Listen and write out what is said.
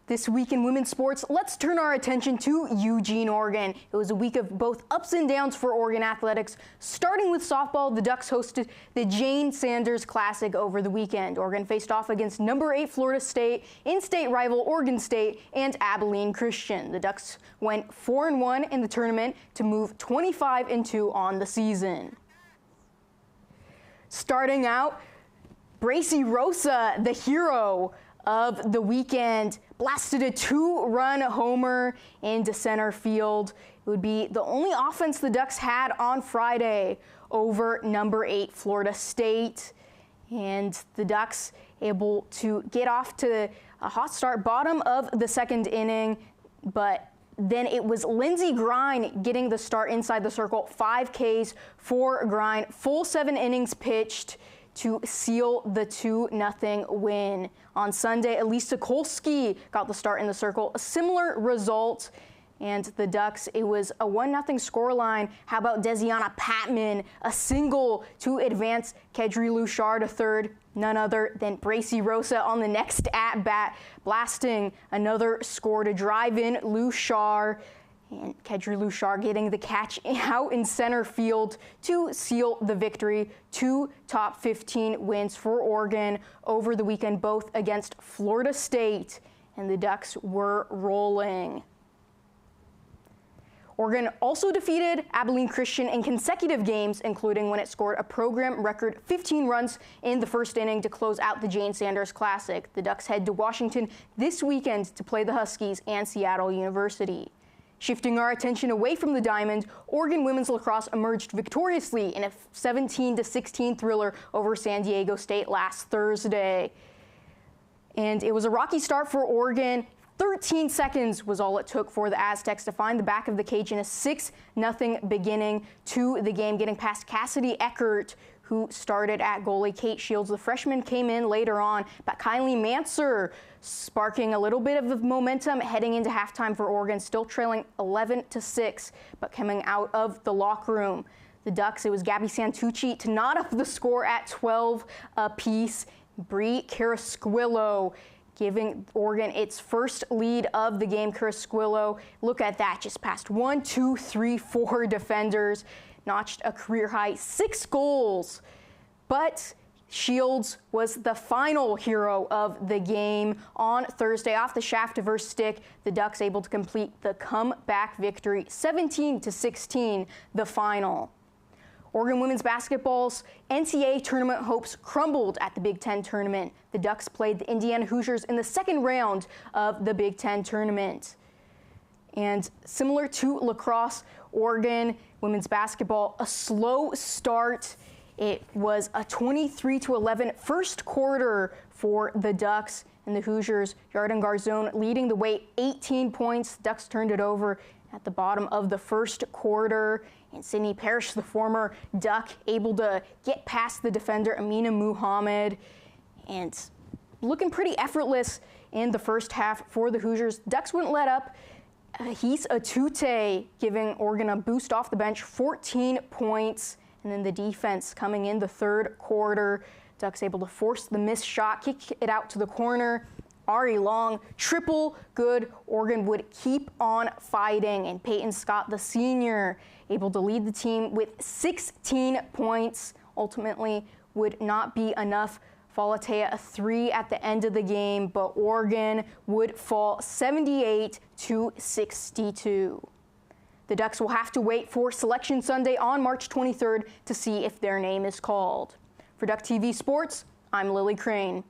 This week in women's sports, let's turn our attention to Eugene, Oregon. It was a week of both ups and downs for Oregon athletics. Starting with softball, the Ducks hosted the Jane Sanders Classic over the weekend. Oregon faced off against number 8 Florida State, in-state rival Oregon State, and Abilene Christian. The Ducks went 4-1 in the tournament to move 25-2 on the season. Starting out, Bracy Rosa, the hero of the weekend, blasted a 2-run homer into center field. It would be the only offense the Ducks had on Friday over number 8 Florida State. And the Ducks able to get off to a hot start, bottom of the second inning, but then it was Lindsey Grine getting the start inside the circle. 5 Ks for Grine, full 7 innings pitched to seal the 2-0 win. On Sunday, Elisa Kolsky got the start in the circle. A similar result, and the Ducks, it was a 1-0 scoreline. How about Desiana Patman, a single to advance Kedri Luchard to third. None other than Bracy Rosa on the next at-bat, blasting another score to drive in Luchard. And Kedri Luchard getting the catch out in center field to seal the victory. 2 top 15 wins for Oregon over the weekend, both against Florida State, and the Ducks were rolling. Oregon also defeated Abilene Christian in consecutive games, including when it scored a program record 15 runs in the first inning to close out the Jane Sanders Classic. The Ducks head to Washington this weekend to play the Huskies and Seattle University. Shifting our attention away from the Diamond, Oregon women's lacrosse emerged victoriously in a 17-16 thriller over San Diego State last Thursday. And it was a rocky start for Oregon. 13 seconds was all it took for the Aztecs to find the back of the cage in a 6-0 beginning to the game, getting past Cassidy Eckert, who started at goalie. Kate Shields, the freshman, came in later on, but Kylie Manser sparking a little bit of momentum heading into halftime for Oregon, still trailing 11-6, but coming out of the locker room. The Ducks, it was Gabby Santucci to knot up the score at 12 apiece. Bri Carrasquillo giving Oregon its first lead of the game. Carrasquillo, look at that, just past 1, 2, 3, 4 defenders. Notched a career-high 6 goals, but Shields was the final hero of the game on Thursday. Off the shaft of her stick, the Ducks able to complete the comeback victory, 17-16, the final. Oregon women's basketball's NCAA tournament hopes crumbled at the Big Ten tournament. The Ducks played the Indiana Hoosiers in the second round of the Big Ten tournament. And similar to lacrosse, Oregon women's basketball, a slow start. It was a 23-11 first quarter for the Ducks, and the Hoosiers, Yarden Garzone leading the way, 18 points. Ducks turned it over at the bottom of the first quarter, and Sydney Parrish, the former Duck, able to get past the defender Amina Muhammad, and looking pretty effortless in the first half for the Hoosiers. Ducks wouldn't let up. He's Atute giving Oregon a boost off the bench, 14 points. And then the defense coming in the third quarter. Ducks able to force the missed shot, kick it out to the corner. Ari Long, triple good. Oregon would keep on fighting. And Peyton Scott, the senior, able to lead the team with 16 points. Ultimately would not be enough. Falatea a 3 at the end of the game, but Oregon would fall 78-62. The Ducks will have to wait for Selection Sunday on March 23rd to see if their name is called. For DuckTV Sports, I'm Lily Crane.